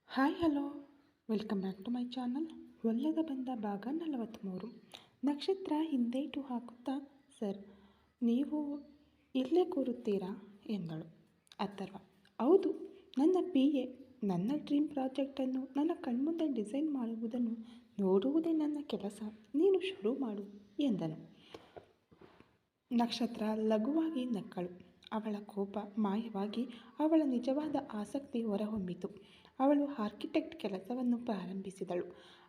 Hi hello welcome back to my channel. ಒಳ್ಳೆದ ಬಂದ ಭಾಗ 43. ನಕ್ಷತ್ರ ಹಿಂದೇಟು ಹಾಕುತ್ತಾ, ಸರ್ ನೀವು ಇಲ್ಲೇ ಕೂರುತ್ತೀರಾ ಎಂದಳು. ಅಥರ್ವ, ಹೌದು, ನನ್ನ PA. ನನ್ನ ಡ್ರೀಮ್ ಪ್ರಾಜೆಕ್ಟನ್ನು ನನ್ನ ಕಣ್ಮುಂದೆ ಡಿಸೈನ್ ಮಾಡುವುದನ್ನು ನೋಡುವುದೇ ನನ್ನ ಕೆಲಸ. ನೀನು ಶುರು ಮಾಡು ಎಂದನು. ನಕ್ಷತ್ರ ಲಘುವಾಗಿ ನಕ್ಕಳು. ಅವಳ ಕೋಪ ಮಾಯವಾಗಿ ಅವಳ ನಿಜವಾದ ಆಸಕ್ತಿ ಹೊರಹೊಮ್ಮಿತು. ಅವಳು ಆರ್ಕಿಟೆಕ್ಟ್ ಕೆಲಸವನ್ನು ಪ್ರಾರಂಭಿಸಿದಳು.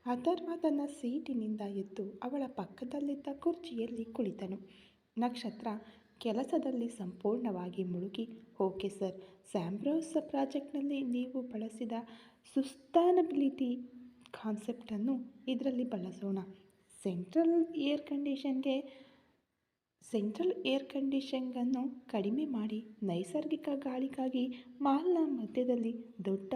ಅಥರ್ವ ತನ್ನ ಸೀಟಿನಿಂದ ಎದ್ದು ಅವಳ ಪಕ್ಕದಲ್ಲಿದ್ದ ಕುರ್ಚಿಯಲ್ಲಿ ಕುಳಿತನು. ನಕ್ಷತ್ರ ಕೆಲಸದಲ್ಲಿ ಸಂಪೂರ್ಣವಾಗಿ ಮುಳುಗಿ, ಓಕೆ ಸರ್, ಸ್ಯಾಂಬ್ರೋಸ್ ಪ್ರಾಜೆಕ್ಟ್ನಲ್ಲಿ ನೀವು ಬಳಸಿದ ಸುಸ್ಟೈನಬಿಲಿಟಿ ಕಾನ್ಸೆಪ್ಟನ್ನು ಇದರಲ್ಲಿ ಬಳಸೋಣ. ಸೆಂಟ್ರಲ್ ಏರ್ ಕಂಡೀಷನಿಂಗನ್ನು ಕಡಿಮೆ ಮಾಡಿ ನೈಸರ್ಗಿಕ ಗಾಳಿಗಾಗಿ ಮಾಲ್ನ ಮಧ್ಯದಲ್ಲಿ ದೊಡ್ಡ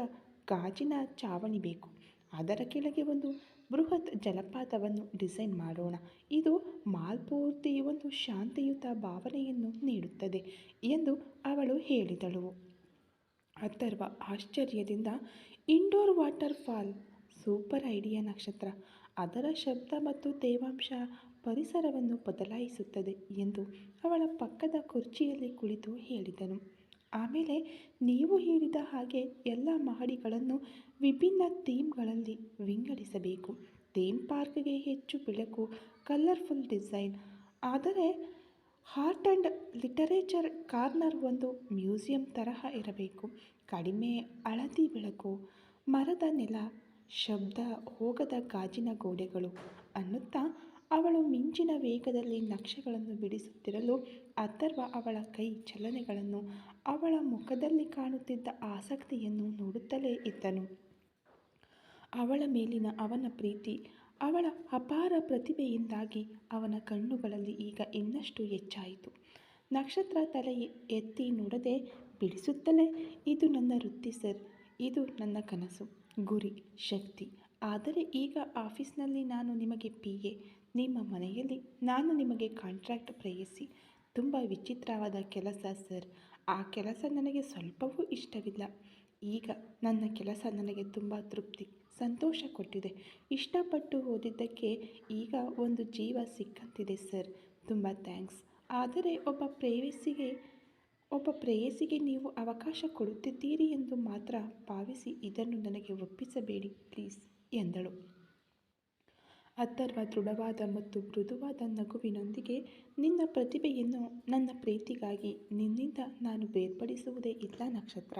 ಗಾಜಿನ ಛಾವಣಿ ಬೇಕು. ಅದರ ಕೆಳಗೆ ಒಂದು ಬೃಹತ್ ಜಲಪಾತವನ್ನು ಡಿಸೈನ್ ಮಾಡೋಣ. ಇದು ಮಾಲ್ ಪೂರ್ತಿ ಒಂದು ಶಾಂತಿಯುತ ಭಾವನೆಯನ್ನು ನೀಡುತ್ತದೆ ಎಂದು ಅವಳು ಹೇಳಿದಳು. ಅಥರ್ವ ಆಶ್ಚರ್ಯದಿಂದ, indoor waterfall, super idea Nakshatra. ಅದರ ಶಬ್ದ ಮತ್ತು ತೇವಾಂಶ ಪರಿಸರವನ್ನು ಬದಲಾಯಿಸುತ್ತದೆ ಎಂದು ಅವಳ ಪಕ್ಕದ ಕುರ್ಚಿಯಲ್ಲಿ ಕುಳಿತು ಹೇಳಿದನು. ಆಮೇಲೆ ನೀವು ಹೇಳಿದ ಹಾಗೆ ಎಲ್ಲ ಮಹಡಿಗಳನ್ನು ವಿಭಿನ್ನ ಥೀಮ್ಗಳಲ್ಲಿ ವಿಂಗಡಿಸಬೇಕು. ಥೀಮ್ ಪಾರ್ಕ್ಗೆ ಹೆಚ್ಚು ಬೆಳಕು, ಕಲರ್ಫುಲ್ ಡಿಸೈನ್. ಆದರೆ ಆರ್ಟ್ ಆ್ಯಂಡ್ ಲಿಟರೇಚರ್ ಕಾರ್ನರ್ ಒಂದು ಮ್ಯೂಸಿಯಂ ತರಹ ಇರಬೇಕು. ಕಡಿಮೆ ಹಳದಿ ಬೆಳಕು, ಮರದ ನೆಲ, ಶಬ್ದ ಹೋಗದ ಗಾಜಿನ ಗೋಡೆಗಳು ಅನ್ನುತ್ತಾ ಅವಳು ಮಿಂಚಿನ ವೇಗದಲ್ಲಿ ನಕ್ಷೆಗಳನ್ನು ಬಿಡಿಸುತ್ತಿರಲು ಅಥರ್ವ ಅವಳ ಕೈ ಚಲನೆಗಳನ್ನು, ಅವಳ ಮುಖದಲ್ಲಿ ಕಾಣುತ್ತಿದ್ದ ಆಸಕ್ತಿಯನ್ನು ನೋಡುತ್ತಲೇ ಇದ್ದನು. ಅವಳ ಮೇಲಿನ ಅವನ ಪ್ರೀತಿ, ಅವಳ ಅಪಾರ ಪ್ರತಿಭೆಯಿಂದಾಗಿ ಅವನ ಕಣ್ಣುಗಳಲ್ಲಿ ಈಗ ಇನ್ನಷ್ಟು ಹೆಚ್ಚಾಯಿತು. ನಕ್ಷತ್ರ ತಲೆ ಎತ್ತಿ ನೋಡದೆ ಬಿಡಿಸುತ್ತಲೇ, ಇದು ನನ್ನ ವೃತ್ತಿ ಸರ್, ಇದು ನನ್ನ ಕನಸು, ಗುರಿ, ಶಕ್ತಿ. ಆದರೆ ಈಗ ಆಫೀಸ್ನಲ್ಲಿ ನಾನು ನಿಮಗೆ PA, ನಿಮ್ಮ ಮನೆಯಲ್ಲಿ ನಾನು ನಿಮಗೆ ಕಾಂಟ್ರಾಕ್ಟ್ ಪ್ರೇಯಸಿ. ತುಂಬ ವಿಚಿತ್ರವಾದ ಕೆಲಸ ಸರ್. ಆ ಕೆಲಸ ನನಗೆ ಸ್ವಲ್ಪವೂ ಇಷ್ಟವಿಲ್ಲ. ಈಗ ನನ್ನ ಕೆಲಸ ನನಗೆ ತುಂಬ ತೃಪ್ತಿ, ಸಂತೋಷ ಕೊಟ್ಟಿದೆ. ಇಷ್ಟಪಟ್ಟು ಓದಿದ್ದಕ್ಕೆ ಈಗ ಒಂದು ಜೀವ ಸಿಕ್ಕಂತಿದೆ ಸರ್. ತುಂಬ ಥ್ಯಾಂಕ್ಸ್. ಆದರೆ ಒಬ್ಬ ಪ್ರೇಯಸಿಗೆ ನೀವು ಅವಕಾಶ ಕೊಡುತ್ತಿದ್ದೀರಿ ಎಂದು ಮಾತ್ರ ಭಾವಿಸಿ ಇದನ್ನು ನನಗೆ ಒಪ್ಪಿಸಬೇಡಿ ಪ್ಲೀಸ್ ಎಂದಳು. ಅಥರ್ವ ದೃಢವಾದ ಮತ್ತು ಮೃದುವಾದ ನಗುವಿನೊಂದಿಗೆ, ನಿನ್ನ ಪ್ರತಿಭೆಯನ್ನು ನನ್ನ ಪ್ರೀತಿಗಾಗಿ ನಿನ್ನಿಂದ ನಾನು ಬೇರ್ಪಡಿಸುವುದೇ ಇಲ್ಲ ನಕ್ಷತ್ರ.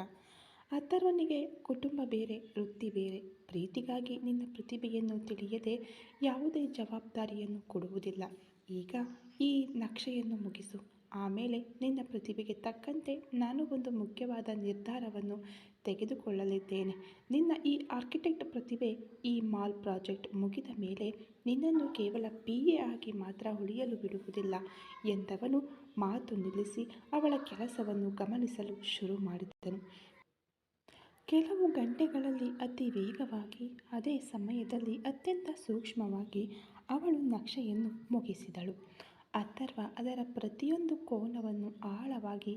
ಅಥರ್ವನಿಗೆ ಕುಟುಂಬ ಬೇರೆ, ವೃತ್ತಿ ಬೇರೆ. ಪ್ರೀತಿಗಾಗಿ ನಿನ್ನ ಪ್ರತಿಭೆಯನ್ನು ತಿಳಿಯದೆ ಯಾವುದೇ ಜವಾಬ್ದಾರಿಯನ್ನು ಕೊಡುವುದಿಲ್ಲ. ಈಗ ಈ ನಕ್ಷೆಯನ್ನು ಮುಗಿಸು. ಆಮೇಲೆ ನಿನ್ನ ಪ್ರತಿಭೆಗೆ ತಕ್ಕಂತೆ ನಾನು ಒಂದು ಮುಖ್ಯವಾದ ನಿರ್ಧಾರವನ್ನು ತೆಗೆದುಕೊಳ್ಳಲಿದ್ದೇನೆ. ನಿನ್ನ ಈ ಆರ್ಕಿಟೆಕ್ಟ್ ಪ್ರತಿಭೆ ಈ ಮಾಲ್ ಪ್ರಾಜೆಕ್ಟ್ ಮುಗಿದ ಮೇಲೆ ನಿನ್ನನ್ನು ಕೇವಲ PA ಆಗಿ ಮಾತ್ರ ಉಳಿಯಲು ಬಿಡುವುದಿಲ್ಲ ಎಂದವನು ಮಾತು ನಿಲ್ಲಿಸಿ ಅವಳ ಕೆಲಸವನ್ನು ಗಮನಿಸಲು ಶುರು ಮಾಡಿದನು. ಕೆಲವು ಗಂಟೆಗಳಲ್ಲಿ ಅತಿ ವೇಗವಾಗಿ, ಅದೇ ಸಮಯದಲ್ಲಿ ಅತ್ಯಂತ ಸೂಕ್ಷ್ಮವಾಗಿ ಅವಳು ನಕ್ಷೆಯನ್ನು ಮುಗಿಸಿದಳು. ಅಥರ್ವ ಅದರ ಪ್ರತಿಯೊಂದು ಕೋನವನ್ನು ಆಳವಾಗಿ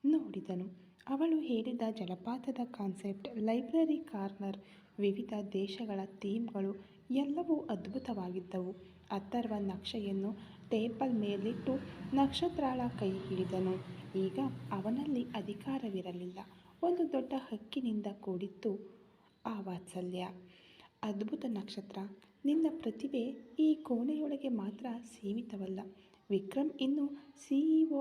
ನೋಡಿದನು. ಅವಳು ಹೇಳಿದ ಜಲಪಾತದ ಕಾನ್ಸೆಪ್ಟ್, ಲೈಬ್ರರಿ ಕಾರ್ನರ್, ವಿವಿಧ ದೇಶಗಳ ಥೀಮ್ಗಳು ಎಲ್ಲವೂ ಅದ್ಭುತವಾಗಿದ್ದವು. ಅಥರ್ವ ನಕ್ಷೆಯನ್ನು ಟೇಬಲ್ ಮೇಲಿಟ್ಟು ನಕ್ಷತ್ರಳ ಕೈ ಹಿಡಿದನು. ಈಗ ಅವನಲ್ಲಿ ಅಧಿಕಾರವಿರಲಿಲ್ಲ. ಒಂದು ದೊಡ್ಡ ಹಕ್ಕಿನಿಂದ ಕೂಡಿತ್ತು ಆ ವಾತ್ಸಲ್ಯ. ಅದ್ಭುತ ನಕ್ಷತ್ರ, ನಿನ್ನ ಪ್ರತಿಭೆ ಈ ಕೋಣೆಯೊಳಗೆ ಮಾತ್ರ ಸೀಮಿತವಲ್ಲ. ವಿಕ್ರಮ್ ಇನ್ನು CEO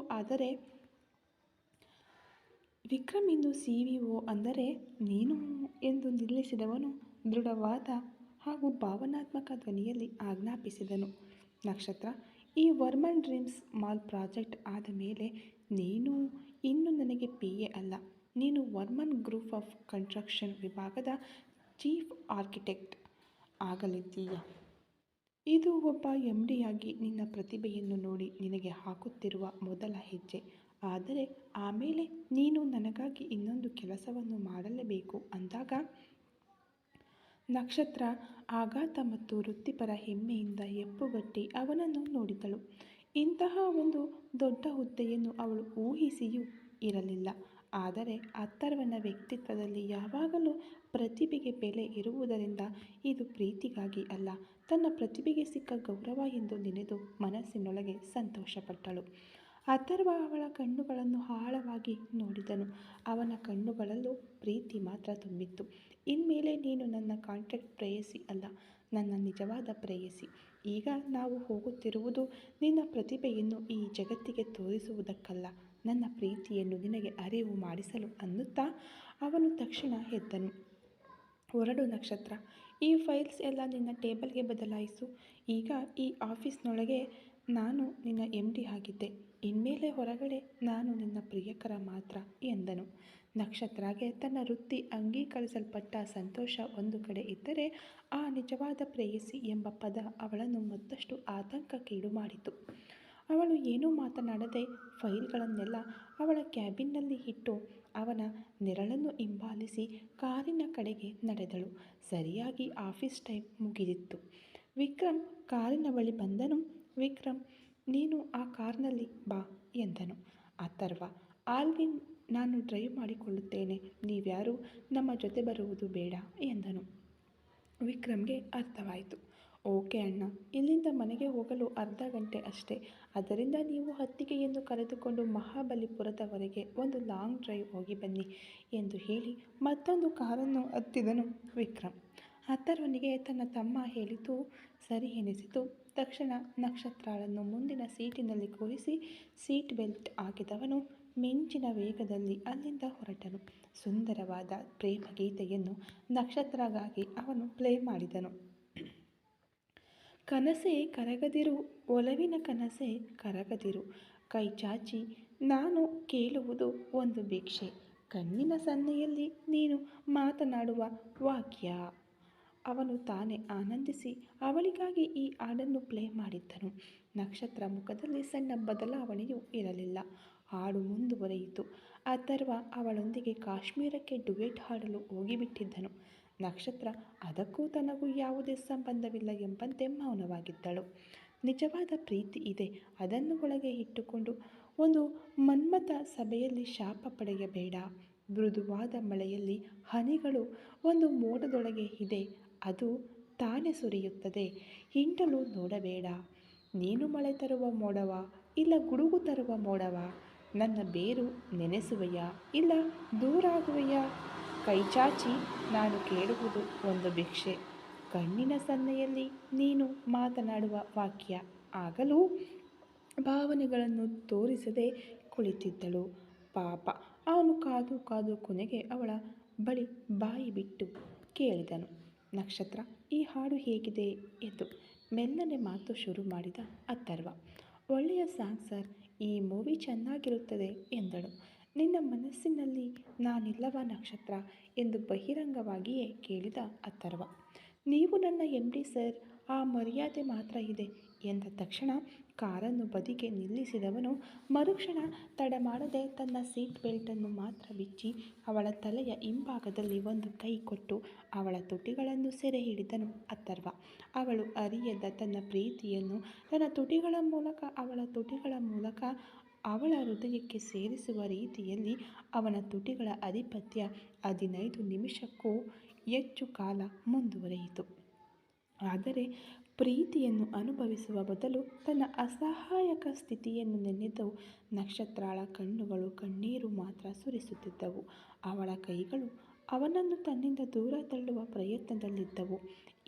ಅಂದರೆ ನೀನು ಎಂದು ನಿಲ್ಲಿಸಿದವನು ದೃಢವಾದ ಹಾಗೂ ಭಾವನಾತ್ಮಕ ಧ್ವನಿಯಲ್ಲಿ ಆಜ್ಞಾಪಿಸಿದನು. ನಕ್ಷತ್ರ, ಈ ವರ್ಮನ್ ಡ್ರೀಮ್ಸ್ ಮಾಲ್ ಪ್ರಾಜೆಕ್ಟ್ ಆದ ಮೇಲೆ ನೀನು ಇನ್ನು ನನಗೆ PA ಅಲ್ಲ. ನೀನು ವರ್ಮನ್ ಗ್ರೂಪ್ ಆಫ್ ಕನ್ಸ್ಟ್ರಕ್ಷನ್ ವಿಭಾಗದ ಚೀಫ್ ಆರ್ಕಿಟೆಕ್ಟ್ ಆಗಲಿದ್ದೀಯ. ಇದು ಒಬ್ಬ MDಯಾಗಿ ನಿನ್ನ ಪ್ರತಿಭೆಯನ್ನು ನೋಡಿ ನಿನಗೆ ಹಾಕುತ್ತಿರುವ ಮೊದಲ ಹೆಜ್ಜೆ. ಆದರೆ ಆಮೇಲೆ ನೀನು ನನಗಾಗಿ ಇನ್ನೊಂದು ಕೆಲಸವನ್ನು ಮಾಡಲೇಬೇಕು ಅಂದಾಗ. ನಕ್ಷತ್ರ ಆಘಾತ ಮತ್ತು ವೃತ್ತಿಪರ ಹೆಮ್ಮೆಯಿಂದ ಹೆಪ್ಪುಗಟ್ಟಿ ಅವನನ್ನು ನೋಡಿದಳು. ಇಂತಹ ಒಂದು ದೊಡ್ಡ ಹುದ್ದೆಯನ್ನು ಅವಳು ಊಹಿಸಿಯೂ ಇರಲಿಲ್ಲ. ಆದರೆ ಅಥರ್ವನ ವ್ಯಕ್ತಿತ್ವದಲ್ಲಿ ಯಾವಾಗಲೂ ಪ್ರತಿಭೆಗೆ ಬೆಲೆ ಇರುವುದರಿಂದ ಇದು ಪ್ರೀತಿಗಾಗಿ ಅಲ್ಲ, ತನ್ನ ಪ್ರತಿಭೆಗೆ ಸಿಕ್ಕ ಗೌರವ ಎಂದು ನೆನೆದು ಮನಸ್ಸಿನೊಳಗೆ ಸಂತೋಷಪಟ್ಟಳು. ಅಥರ್ವ ಅವಳ ಕಣ್ಣುಗಳನ್ನು ಆಳವಾಗಿ ನೋಡಿದನು. ಅವನ ಕಣ್ಣುಗಳಲ್ಲೂ ಪ್ರೀತಿ ಮಾತ್ರ ತುಂಬಿತ್ತು. ಇನ್ಮೇಲೆ ನೀನು ನನ್ನ ಕಾಂಟ್ರಾಕ್ಟ್ ಪ್ರೇಯಸಿ ಅಲ್ಲ, ನನ್ನ ನಿಜವಾದ ಪ್ರೇಯಸಿ. ಈಗ ನಾವು ಹೋಗುತ್ತಿರುವುದು ನಿನ್ನ ಪ್ರತಿಭೆಯನ್ನು ಈ ಜಗತ್ತಿಗೆ ತೋರಿಸುವುದಕ್ಕಲ್ಲ, ನನ್ನ ಪ್ರೀತಿಯನ್ನು ನಿನಗೆ ಅರಿವು ಮಾಡಿಸಲು ಅನ್ನುತ್ತಾ ಅವನು ತಕ್ಷಣ ಎದ್ದನು. ಹೊರಡು ನಕ್ಷತ್ರ. ಈ ಫೈಲ್ಸ್ ಎಲ್ಲ ನಿನ್ನ ಟೇಬಲ್ಗೆ ಬದಲಾಯಿಸು. ಈಗ ಈ ಆಫೀಸ್ನೊಳಗೆ ನಾನು ನಿನ್ನ MD ಆಗಿದ್ದೆ, ಇನ್ಮೇಲೆ ಹೊರಗಡೆ ನಾನು ನಿನ್ನ ಪ್ರಿಯಕರ ಮಾತ್ರ ಎಂದನು. ನಕ್ಷತ್ರಗೆ ತನ್ನ ವೃತ್ತಿ ಅಂಗೀಕರಿಸಲ್ಪಟ್ಟ ಸಂತೋಷ ಒಂದು ಕಡೆ ಇದ್ದರೆ, ಆ ನಿಜವಾದ ಪ್ರೇಯಸಿ ಎಂಬ ಪದ ಅವಳನ್ನು ಮತ್ತಷ್ಟು ಆತಂಕಕ್ಕೀಡು ಮಾಡಿತು. ಅವಳು ಏನೂ ಮಾತನಾಡದೆ ಫೈಲ್ಗಳನ್ನೆಲ್ಲ ಅವಳ ಕ್ಯಾಬಿನ್ನಲ್ಲಿ ಇಟ್ಟು ಅವನ ನೆರಳನ್ನು ಹಿಂಬಾಲಿಸಿ ಕಾರಿನ ಕಡೆಗೆ ನಡೆದಳು. ಸರಿಯಾಗಿ ಆಫೀಸ್ ಟೈಮ್ ಮುಗಿದಿತ್ತು. ವಿಕ್ರಮ್ ಕಾರಿನ ಬಳಿ ಬಂದನು. ವಿಕ್ರಮ್, ನೀನು ಆ ಕಾರ್ನಲ್ಲಿ ಬಾ ಎಂದನು. ಅಥರ್ವ, ಆಲ್ವಿನ್, ನಾನು ಡ್ರೈವ್ ಮಾಡಿಕೊಳ್ಳುತ್ತೇನೆ, ನೀವ್ಯಾರೂ ನಮ್ಮ ಜೊತೆ ಬರುವುದು ಬೇಡ ಎಂದನು. ವಿಕ್ರಮ್ಗೆ ಅರ್ಥವಾಯಿತು. ಓಕೆ ಅಣ್ಣ, ಇಲ್ಲಿಂದ ಮನೆಗೆ ಹೋಗಲು ಅರ್ಧ ಗಂಟೆ ಅಷ್ಟೇ, ಅದರಿಂದ ನೀವು ಅತ್ತಿಗೆಯನ್ನು ಕರೆದುಕೊಂಡು ಮಹಾಬಲಿಪುರದವರೆಗೆ ಒಂದು ಲಾಂಗ್ ಡ್ರೈವ್ ಹೋಗಿ ಬನ್ನಿ ಎಂದು ಹೇಳಿ ಮತ್ತೊಂದು ಕಾರನ್ನು ಹತ್ತಿದನು ವಿಕ್ರಮ್. ಅಥರ್ವನಿಗೆ ತನ್ನ ತಮ್ಮ ಹೇಳಿದ್ದು ಸರಿ ಎನಿಸಿತು. ತಕ್ಷಣ ನಕ್ಷತ್ರಳನ್ನು ಮುಂದಿನ ಸೀಟಿನಲ್ಲಿ ಕೂರಿಸಿ ಸೀಟ್ ಬೆಲ್ಟ್ ಹಾಕಿದವನು ಮಿಂಚಿನ ವೇಗದಲ್ಲಿ ಅಲ್ಲಿಂದ ಹೊರಟನು. ಸುಂದರವಾದ ಪ್ರೇಮ ಗೀತೆಯನ್ನು ನಕ್ಷತ್ರಗಾಗಿ ಅವನು ಪ್ಲೇ ಮಾಡಿದನು. ಕನಸೇ ಕರಗದಿರು, ಒಲವಿನ ಕನಸೇ ಕರಗದಿರು, ಕೈ ಚಾಚಿ ನಾನು ಕೇಳುವುದು ಒಂದು ಭಿಕ್ಷೆ, ಕಣ್ಣಿನ ಸನ್ನೆಯಲ್ಲಿ ನೀನು ಮಾತನಾಡುವ ವಾಕ್ಯ. ಅವನು ತಾನೇ ಆನಂದಿಸಿ ಅವಳಿಗಾಗಿ ಈ ಹಾಡನ್ನು ಪ್ಲೇ ಮಾಡಿದ್ದನು. ನಕ್ಷತ್ರ ಮುಖದಲ್ಲಿ ಸಣ್ಣ ಬದಲಾವಣೆಯೂ ಇರಲಿಲ್ಲ. ಹಾಡು ಮುಂದುವರಿಯಿತು. ಅಥರ್ವ ಅವಳೊಂದಿಗೆ ಕಾಶ್ಮೀರಕ್ಕೆ ಡುಯೆಟ್ ಹಾಡಲು ಹೋಗಿಬಿಟ್ಟಿದ್ದನು. ನಕ್ಷತ್ರ ಅದಕ್ಕೂ ತನಗೂ ಯಾವುದೇ ಸಂಬಂಧವಿಲ್ಲ ಎಂಬಂತೆ ಮೌನವಾಗಿದ್ದಳು. ನಿಜವಾದ ಪ್ರೀತಿ ಇದೆ, ಅದನ್ನು ಒಳಗೆ ಇಟ್ಟುಕೊಂಡು ಒಂದು ಮನ್ಮಥ ಸಭೆಯಲ್ಲಿ ಶಾಪ ಪಡೆಯಬೇಡ. ಮೃದುವಾದ ಮಳೆಯಲ್ಲಿ ಹನಿಗಳು ಒಂದು ಮೋಡದೊಳಗೆ ಇದೆ, ಅದು ತಾನೇ ಸುರಿಯುತ್ತದೆ, ಹಿಂಡಲು ನೋಡಬೇಡ. ನೀನು ಮಳೆ ತರುವ ಮೋಡವಾ, ಇಲ್ಲ ಗುಡುಗು ತರುವ ಮೋಡವಾ? ನನ್ನ ಬೇರು ನೆನೆಸುವೆಯಾ, ಇಲ್ಲ ದೂರಾಗುವೆಯಾ? ಕೈಚಾಚಿ ನಾನು ಕೇಳುವುದು ಒಂದು ಭಿಕ್ಷೆ, ಕಣ್ಣಿನ ಸನ್ನೆಯಲ್ಲಿ ನೀನು ಮಾತನಾಡುವ ವಾಕ್ಯ. ಆಗಲೂ ಭಾವನೆಗಳನ್ನು ತೋರಿಸದೆ ಕುಳಿತಿದ್ದಳು. ಪಾಪ, ಅವನು ಕಾದು ಕಾದು ಕೊನೆಗೆ ಅವಳ ಬಳಿ ಬಾಯಿ ಬಿಟ್ಟು ಕೇಳಿದನು. ನಕ್ಷತ್ರ, ಈ ಹಾಡು ಹೇಗಿದೆ ಎಂದು ಮೆಲ್ಲನೆ ಮಾತು ಶುರು ಮಾಡಿದ ಅಥರ್ವ. ಒಳ್ಳೆಯ ಸಾಂಗ್ ಸರ್, ಈ ಮೂವಿ ಚೆನ್ನಾಗಿರುತ್ತದೆ ಎಂದಳು. ನಿನ್ನ ಮನಸ್ಸಿನಲ್ಲಿ ನಾನಿಲ್ಲವ ನಕ್ಷತ್ರ ಎಂದು ಬಹಿರಂಗವಾಗಿಯೇ ಕೇಳಿದ ಅಥರ್ವ. ನೀವು ನನ್ನ MD ಸರ್, ಆ ಮರ್ಯಾದೆ ಮಾತ್ರ ಇದೆ ಎಂದ ತಕ್ಷಣ ಕಾರನ್ನು ಬದಿಗೆ ನಿಲ್ಲಿಸಿದವನು ಮರುಕ್ಷಣ ತಡ ಮಾಡದೆ ತನ್ನ ಸೀಟ್ ಬೆಲ್ಟನ್ನು ಮಾತ್ರ ಬಿಚ್ಚಿ ಅವಳ ತಲೆಯ ಹಿಂಭಾಗದಲ್ಲಿ ಒಂದು ಕೈ ಕೊಟ್ಟು ಅವಳ ತುಟಿಗಳನ್ನು ಸೆರೆ ಹಿಡಿದನು ಅಥರ್ವ. ಅವಳು ಅರಿಯದ ತನ್ನ ಪ್ರೀತಿಯನ್ನು ತನ್ನ ತುಟಿಗಳ ಮೂಲಕ ಅವಳ ತುಟಿಗಳ ಮೂಲಕ ಅವಳ ಹೃದಯಕ್ಕೆ ಸೇರಿಸುವ ರೀತಿಯಲ್ಲಿ ಅವನ ತುಟಿಗಳ ಆಧಿಪತ್ಯ 15 ನಿಮಿಷಕ್ಕೂ ಹೆಚ್ಚು ಕಾಲ ಮುಂದುವರಿಯಿತು. ಆದರೆ ಪ್ರೀತಿಯನ್ನು ಅನುಭವಿಸುವ ಬದಲು ತನ್ನ ಅಸಹಾಯಕ ಸ್ಥಿತಿಯನ್ನು ನೆನೆದು ನಕ್ಷತ್ರಳ ಕಣ್ಣುಗಳು ಕಣ್ಣೀರು ಮಾತ್ರ ಸುರಿಸುತ್ತಿದ್ದವು. ಅವಳ ಕೈಗಳು ಅವನನ್ನು ತನ್ನಿಂದ ದೂರ ತಳ್ಳುವ ಪ್ರಯತ್ನದಲ್ಲಿದ್ದವು.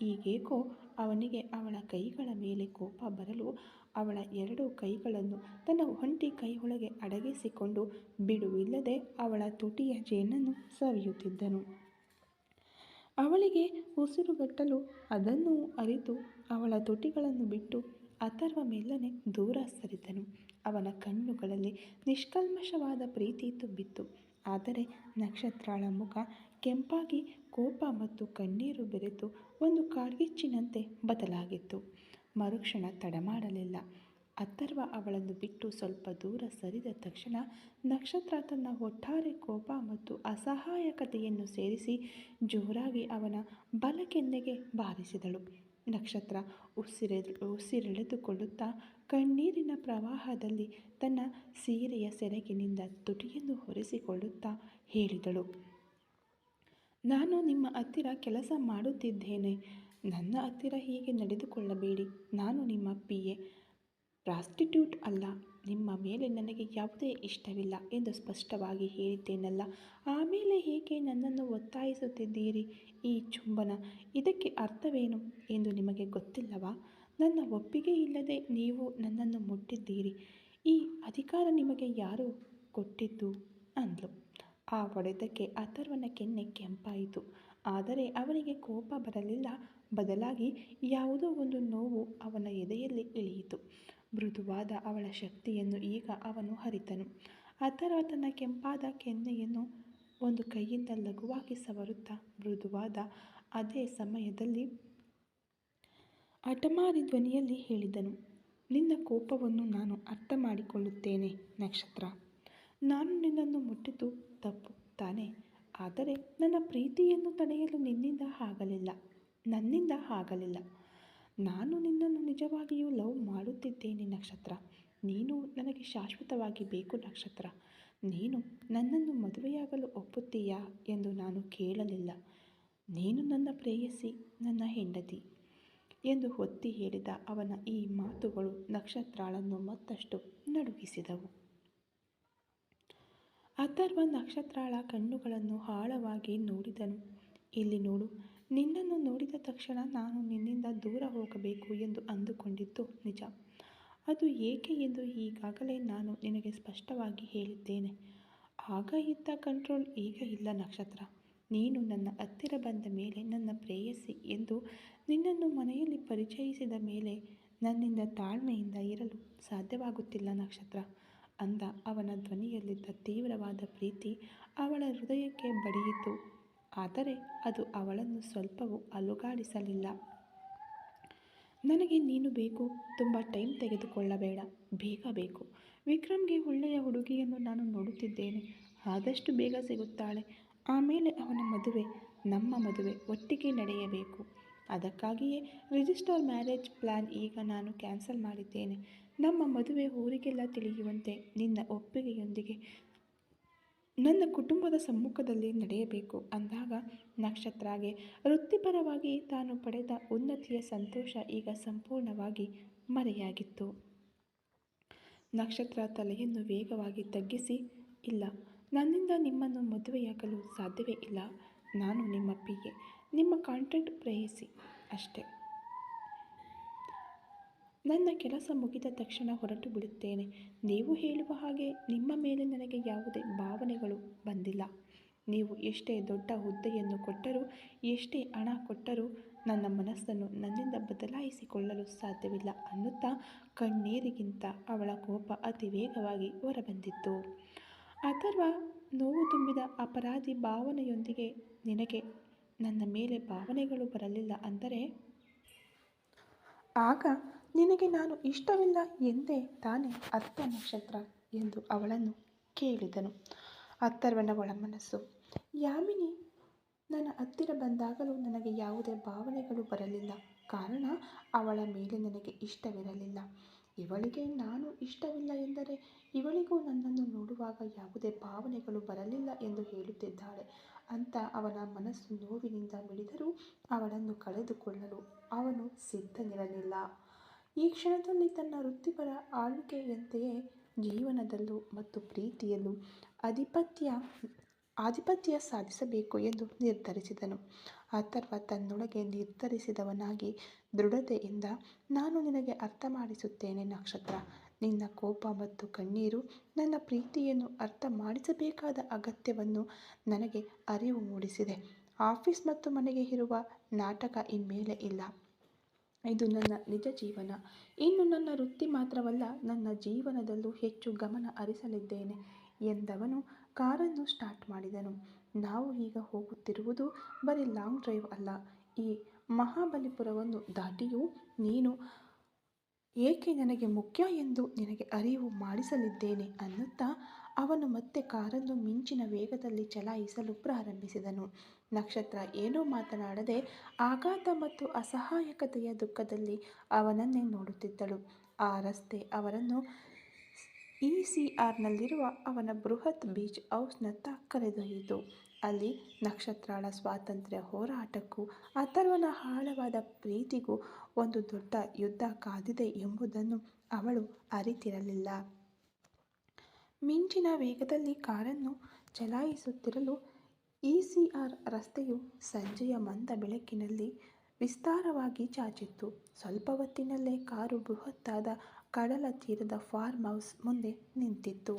ಈಗೇಕೋ ಅವನಿಗೆ ಅವಳ ಕೈಗಳ ಮೇಲೆ ಕೋಪ ಬರಲು ಅವಳ 2 ಕೈಗಳನ್ನು ತನ್ನ ಒಂಟಿ ಕೈಯೊಳಗೆ ಅಡಗಿಸಿಕೊಂಡು ಬಿಡುವಿಲ್ಲದೆ ಅವಳ ತುಟಿಯ ಜೇನನ್ನು ಸವಿಯುತ್ತಿದ್ದನು. ಅವಳಿಗೆ ಉಸಿರುಗಟ್ಟಲು ಅದನ್ನು ಅರಿತು ಅವಳ ತುಟಿಗಳನ್ನು ಬಿಟ್ಟು ಅಥರ್ವ ಮೆಲ್ಲನೆ ದೂರ ಸರಿದನು. ಅವನ ಕಣ್ಣುಗಳಲ್ಲಿ ನಿಷ್ಕಲ್ಮಶವಾದ ಪ್ರೀತಿ ತುಂಬಿತ್ತು. ಆದರೆ ನಕ್ಷತ್ರಳ ಮುಖ ಕೆಂಪಾಗಿ ಕೋಪ ಮತ್ತು ಕಣ್ಣೀರು ಬೆರೆತು ಒಂದು ಕಾಡ್ಗಿಚ್ಚಿನಂತೆ ಬದಲಾಗಿತ್ತು. ಮರುಕ್ಷಣ ತಡ ಮಾಡಲಿಲ್ಲ. ಅಥರ್ವ ಅವಳನ್ನು ಬಿಟ್ಟು ಸ್ವಲ್ಪ ದೂರ ಸರಿದ ತಕ್ಷಣ ನಕ್ಷತ್ರ ತನ್ನ ಒಟ್ಟಾರೆ ಕೋಪ ಮತ್ತು ಅಸಹಾಯಕತೆಯನ್ನು ಸೇರಿಸಿ ಜೋರಾಗಿ ಅವನ ಬಲಕೆನ್ನೆಗೆ ಬಾರಿಸಿದಳು. ನಕ್ಷತ್ರ ಉಸಿರೆಳೆದುಕೊಳ್ಳುತ್ತಾ ಕಣ್ಣೀರಿನ ಪ್ರವಾಹದಲ್ಲಿ ತನ್ನ ಸೀರೆಯ ಸೆರಗಿನಿಂದ ತುಟಿಯನ್ನು ಒರೆಸಿಕೊಳ್ಳುತ್ತಾ ಹೇಳಿದಳು, ನಾನು ನಿಮ್ಮ ಹತ್ತಿರ ಕೆಲಸ ಮಾಡುತ್ತಿದ್ದೇನೆ. ನನ್ನ ಹತ್ತಿರ ಹೀಗೆ ನಡೆದುಕೊಳ್ಳಬೇಡಿ. ನಾನು ನಿಮ್ಮ ಪಿ.ಎ. ಪ್ರಾಸ್ಟಿಟ್ಯೂಟ್ ಅಲ್ಲ. ನಿಮ್ಮ ಮೇಲೆ ನನಗೆ ಯಾವುದೇ ಇಷ್ಟವಿಲ್ಲ ಎಂದು ಸ್ಪಷ್ಟವಾಗಿ ಹೇಳಿದ್ದೇನಲ್ಲ. ಆಮೇಲೆ ಏಕೆ ನನ್ನನ್ನು ಒತ್ತಾಯಿಸುತ್ತಿದ್ದೀರಿ? ಈ ಚುಂಬನ, ಇದಕ್ಕೆ ಅರ್ಥವೇನು ಎಂದು ನಿಮಗೆ ಗೊತ್ತಿಲ್ಲವಾ? ನನ್ನ ಒಪ್ಪಿಗೆ ಇಲ್ಲದೆ ನೀವು ನನ್ನನ್ನು ಮುಟ್ಟಿದ್ದೀರಿ. ಈ ಅಧಿಕಾರ ನಿಮಗೆ ಯಾರು ಕೊಟ್ಟಿದ್ದು ಅಂದ್ಲು. ಆ ಹೊಡೆತಕ್ಕೆ ಅಥರ್ವನ ಕೆನ್ನೆ ಕೆಂಪಾಯಿತು. ಆದರೆ ಅವನಿಗೆ ಕೋಪ ಬರಲಿಲ್ಲ. ಬದಲಾಗಿ ಯಾವುದೋ ಒಂದು ನೋವು ಅವನ ಎದೆಯಲ್ಲಿ ಇಳಿಯಿತು. ಮೃದುವಾದ ಅವಳ ಶಕ್ತಿಯನ್ನು ಈಗ ಅವನು ಅರಿತನು. ಅಥರ್ವ ತನ್ನ ಕೆಂಪಾದ ಕೆನ್ನೆಯನ್ನು ಒಂದು ಕೈಯಿಂದ ಲಘುವಾಗಿ ಸವರುತ್ತಾ ಮೃದುವಾದ, ಅದೇ ಸಮಯದಲ್ಲಿ ಹಠಮಾರಿ ಧ್ವನಿಯಲ್ಲಿ ಹೇಳಿದನು, ನಿನ್ನ ಕೋಪವನ್ನು ನಾನು ಅರ್ಥ ಮಾಡಿಕೊಳ್ಳುತ್ತೇನೆ ನಕ್ಷತ್ರ. ನಾನು ನಿನ್ನನ್ನು ಮುಟ್ಟಿದ್ದು ತಪ್ಪು ತಾನೆ. ಆದರೆ ನನ್ನ ಪ್ರೀತಿಯನ್ನು ತಡೆಯಲು ನನ್ನಿಂದ ಆಗಲಿಲ್ಲ. ನಾನು ನಿನ್ನನ್ನು ನಿಜವಾಗಿಯೂ ಲವ್ ಮಾಡುತ್ತಿದ್ದೇನೆ ನಕ್ಷತ್ರ. ನೀನು ನನಗೆ ಶಾಶ್ವತವಾಗಿ ಬೇಕು ನಕ್ಷತ್ರ. ನೀನು ನನ್ನನ್ನು ಮದುವೆಯಾಗಲು ಒಪ್ಪುತ್ತೀಯಾ ಎಂದು ನಾನು ಕೇಳಲಿಲ್ಲ. ನೀನು ನನ್ನ ಪ್ರೇಯಸಿ, ನನ್ನ ಹೆಂಡತಿ ಎಂದು ಒತ್ತಿ ಹೇಳಿದ ಅವನ ಈ ಮಾತುಗಳು ನಕ್ಷತ್ರಾಳನ್ನು ಮತ್ತಷ್ಟು ನಡುಗಿಸಿದವು. ಅಥರ್ವ ನಕ್ಷತ್ರಾಳ ಕಣ್ಣುಗಳನ್ನು ಆಳವಾಗಿ ನೋಡಿದನು. ಇಲ್ಲಿ ನೋಡು, ನಿನ್ನನ್ನು ನೋಡಿದ ತಕ್ಷಣ ನಾನು ನಿನ್ನಿಂದ ದೂರ ಹೋಗಬೇಕು ಎಂದು ಅಂದುಕೊಂಡಿದ್ದು ನಿಜ. ಅದು ಏಕೆ ಎಂದು ಈಗಾಗಲೇ ನಾನು ನಿನಗೆ ಸ್ಪಷ್ಟವಾಗಿ ಹೇಳಿದ್ದೇನೆ. ಆಗ ಇದ್ದ ಕಂಟ್ರೋಲ್ ಈಗ ಇಲ್ಲ ನಕ್ಷತ್ರ. ನೀನು ನನ್ನ ಹತ್ತಿರ ಬಂದ ಮೇಲೆ, ನನ್ನ ಪ್ರೇಯಸಿ ಎಂದು ನಿನ್ನನ್ನು ಮನೆಯಲ್ಲಿ ಪರಿಚಯಿಸಿದ ಮೇಲೆ ನನ್ನಿಂದ ತಾಳ್ಮೆಯಿಂದ ಇರಲು ಸಾಧ್ಯವಾಗುತ್ತಿಲ್ಲ ನಕ್ಷತ್ರ ಅಂದ. ಅವನ ಧ್ವನಿಯಲ್ಲಿದ್ದ ತೀವ್ರವಾದ ಪ್ರೀತಿ ಅವಳ ಹೃದಯಕ್ಕೆ ಬಡಿಯಿತು. ಆದರೆ ಅದು ಅವಳನ್ನು ಸ್ವಲ್ಪವೂ ಅಲುಗಾಡಿಸಲಿಲ್ಲ. ನನಗೆ ನೀನು ಬೇಕು. ತುಂಬ ಟೈಮ್ ತೆಗೆದುಕೊಳ್ಳಬೇಡ, ಬೇಗ ಬೇಕು. ವಿಕ್ರಮ್ಗೆ ಒಳ್ಳೆಯ ಹುಡುಗಿಯನ್ನು ನಾನು ನೋಡುತ್ತಿದ್ದೇನೆ. ಆದಷ್ಟು ಬೇಗ ಸಿಗುತ್ತಾಳೆ. ಆಮೇಲೆ ಅವನ ಮದುವೆ, ನಮ್ಮ ಮದುವೆ ಒಟ್ಟಿಗೆ ನಡೆಯಬೇಕು. ಅದಕ್ಕಾಗಿಯೇ ರಿಜಿಸ್ಟರ್ ಮ್ಯಾರೇಜ್ ಪ್ಲ್ಯಾನ್ ಈಗ ನಾನು ಕ್ಯಾನ್ಸಲ್ ಮಾಡಿದ್ದೇನೆ. ನಮ್ಮ ಮದುವೆ ಊರಿಗೆಲ್ಲ ತಿಳಿಯುವಂತೆ ನಿನ್ನ ಒಪ್ಪಿಗೆಯೊಂದಿಗೆ ನನ್ನ ಕುಟುಂಬದ ಸಮ್ಮುಖದಲ್ಲಿ ನಡೆಯಬೇಕು ಅಂದಾಗ ನಕ್ಷತ್ರಾಗೆ ವೃತ್ತಿಪರವಾಗಿ ತಾನು ಪಡೆದ ಉನ್ನತಿಯ ಸಂತೋಷ ಈಗ ಸಂಪೂರ್ಣವಾಗಿ ಮರೆಯಾಗಿತ್ತು. ನಕ್ಷತ್ರ ತಲೆಯನ್ನು ವೇಗವಾಗಿ ತಗ್ಗಿಸಿ, ಇಲ್ಲ, ನನ್ನಿಂದ ನಿಮ್ಮನ್ನು ಮದುವೆಯಾಗಲು ಸಾಧ್ಯವೇ ಇಲ್ಲ. ನಾನು ನಿಮ್ಮ ಪಿ.ಎ., ನಿಮ್ಮ ಕಾಂಟ್ರಾಕ್ಟ್ ಪ್ರೇಯಸಿ ಅಷ್ಟೇ. ನನ್ನ ಕೆಲಸ ಮುಗಿದ ತಕ್ಷಣ ಹೊರಟು ಬಿಡುತ್ತೇನೆ. ನೀವು ಹೇಳುವ ಹಾಗೆ ನಿಮ್ಮ ಮೇಲೆ ನನಗೆ ಯಾವುದೇ ಭಾವನೆಗಳು ಬಂದಿಲ್ಲ. ನೀವು ಎಷ್ಟೇ ದೊಡ್ಡ ಹುದ್ದೆಯನ್ನು ಕೊಟ್ಟರೂ, ಎಷ್ಟೇ ಹಣ ಕೊಟ್ಟರೂ ನನ್ನ ಮನಸ್ಸನ್ನು ನನ್ನಿಂದ ಬದಲಾಯಿಸಿಕೊಳ್ಳಲು ಸಾಧ್ಯವಿಲ್ಲ ಅನ್ನುತ್ತಾ ಕಣ್ಣೀರಿಗಿಂತ ಅವಳ ಕೋಪ ಅತಿ ವೇಗವಾಗಿ ಹೊರಬಂದಿತ್ತು. ಅಥರ್ವ ನೋವು ತುಂಬಿದ ಅಪರಾಧಿ ಭಾವನೆಯೊಂದಿಗೆ, ನಿನಗೆ ನನ್ನ ಮೇಲೆ ಭಾವನೆಗಳು ಬರಲಿಲ್ಲ ಅಂದರೆ ಆಗ ನಿನಗೆ ನಾನು ಇಷ್ಟವಿಲ್ಲ ಎಂದೇ ತಾನೇ ಅರ್ಥ ನಕ್ಷತ್ರ ಎಂದು ಅವಳನ್ನು ಕೇಳಿದನು. ಅಥರ್ವನ ಒಳಮನಸ್ಸು, ಯಾಮಿನಿ ನನ್ನ ಹತ್ತಿರ ಬಂದಾಗಲೂ ನನಗೆ ಯಾವುದೇ ಭಾವನೆಗಳು ಬರಲಿಲ್ಲ. ಕಾರಣ ಅವಳ ಮೇಲೆ ನನಗೆ ಇಷ್ಟವಿರಲಿಲ್ಲ. ಇವಳಿಗೆ ನಾನು ಇಷ್ಟವಿಲ್ಲ ಎಂದರೆ ಇವಳಿಗೂ ನನ್ನನ್ನು ನೋಡುವಾಗ ಯಾವುದೇ ಭಾವನೆಗಳು ಬರಲಿಲ್ಲ ಎಂದು ಹೇಳುತ್ತಿದ್ದಾಳೆ ಅಂತ ಅವನ ಮನಸ್ಸು ನೋವಿನಿಂದ ಮಿಡಿದರೂ ಅವಳನ್ನು ಕಳೆದುಕೊಳ್ಳಲು ಅವನು ಸಿದ್ಧನಿರಲಿಲ್ಲ. ಈ ಕ್ಷಣದಲ್ಲಿ ತನ್ನ ವೃತ್ತಿಪರ ಆಳ್ವಿಕೆಯಂತೆಯೇ ಜೀವನದಲ್ಲೂ ಮತ್ತು ಪ್ರೀತಿಯಲ್ಲೂ ಆಧಿಪತ್ಯ ಸಾಧಿಸಬೇಕು ಎಂದು ನಿರ್ಧರಿಸಿದನು. ಅಥರ್ವ ತನ್ನೊಳಗೆ ನಿರ್ಧರಿಸಿದವನಾಗಿ ದೃಢತೆಯಿಂದ, ನಾನು ನಿನಗೆ ಅರ್ಥ ಮಾಡಿಸುತ್ತೇನೆ ನಕ್ಷತ್ರ. ನಿನ್ನ ಕೋಪ ಮತ್ತು ಕಣ್ಣೀರು ನನ್ನ ಪ್ರೀತಿಯನ್ನು ಅರ್ಥ ಮಾಡಿಸಬೇಕಾದ ಅಗತ್ಯವನ್ನು ನನಗೆ ಅರಿವು ಮೂಡಿಸಿದೆ. ಆಫೀಸ್ ಮತ್ತು ಮನೆಗೆ ಇರುವ ನಾಟಕ ಇನ್ಮೇಲೆ ಇಲ್ಲ. ಇದು ನನ್ನ ನಿಜ ಜೀವನ. ಇನ್ನು ನನ್ನ ವೃತ್ತಿ ಮಾತ್ರವಲ್ಲ, ನನ್ನ ಜೀವನದಲ್ಲೂ ಹೆಚ್ಚು ಗಮನ ಹರಿಸಲಿದ್ದೇನೆ ಎಂದವನು ಕಾರನ್ನು ಸ್ಟಾರ್ಟ್ ಮಾಡಿದನು. ನಾವು ಈಗ ಹೋಗುತ್ತಿರುವುದು ಬರೀ ಲಾಂಗ್ ಡ್ರೈವ್ ಅಲ್ಲ. ಈ ಮಹಾಬಲಿಪುರವನ್ನು ದಾಟಿಯೂ ನೀನು ಏಕೆ ನನಗೆ ಮುಖ್ಯ ಎಂದು ನಿನಗೆ ಅರಿವು ಮಾಡಿಸಲಿದ್ದೇನೆ ಅನ್ನುತ್ತಾ ಅವನು ಮತ್ತೆ ಕಾರನ್ನು ಮಿಂಚಿನ ವೇಗದಲ್ಲಿ ಚಲಾಯಿಸಲು ಪ್ರಾರಂಭಿಸಿದನು. ನಕ್ಷತ್ರ ಏನೂ ಮಾತನಾಡದೆ ಆಘಾತ ಮತ್ತು ಅಸಹಾಯಕತೆಯ ದುಃಖದಲ್ಲಿ ಅವನನ್ನೇ ನೋಡುತ್ತಿದ್ದಳು. ಆ ರಸ್ತೆ ಅವರನ್ನು ECRನಲ್ಲಿರುವ ಅವನ ಬೃಹತ್ ಬೀಚ್ ಹೌಸ್ನತ್ತ ಕರೆದೊಯ್ಯಿತು. ಅಲ್ಲಿ ನಕ್ಷತ್ರಳ ಸ್ವಾತಂತ್ರ್ಯ ಹೋರಾಟಕ್ಕೂ ಅಥರ್ವನ ಆಳವಾದ ಪ್ರೀತಿಗೂ ಒಂದು ದೊಡ್ಡ ಯುದ್ಧ ಕಾದಿದೆ ಎಂಬುದನ್ನು ಅವಳು ಅರಿತಿರಲಿಲ್ಲ. ಮಿಂಚಿನ ವೇಗದಲ್ಲಿ ಕಾರನ್ನು ಚಲಾಯಿಸುತ್ತಿರಲು ECR ರಸ್ತೆಯು ಸಂಜೆಯ ಮಂದ ಬೆಳಕಿನಲ್ಲಿ ವಿಸ್ತಾರವಾಗಿ ಚಾಚಿತ್ತು. ಸ್ವಲ್ಪ ಹೊತ್ತಿನಲ್ಲೇ ಕಾರು ಬೃಹತ್ತಾದ ಕಡಲ ತೀರದ ಫಾರ್ಮ್ ಹೌಸ್ ಮುಂದೆ ನಿಂತಿತ್ತು.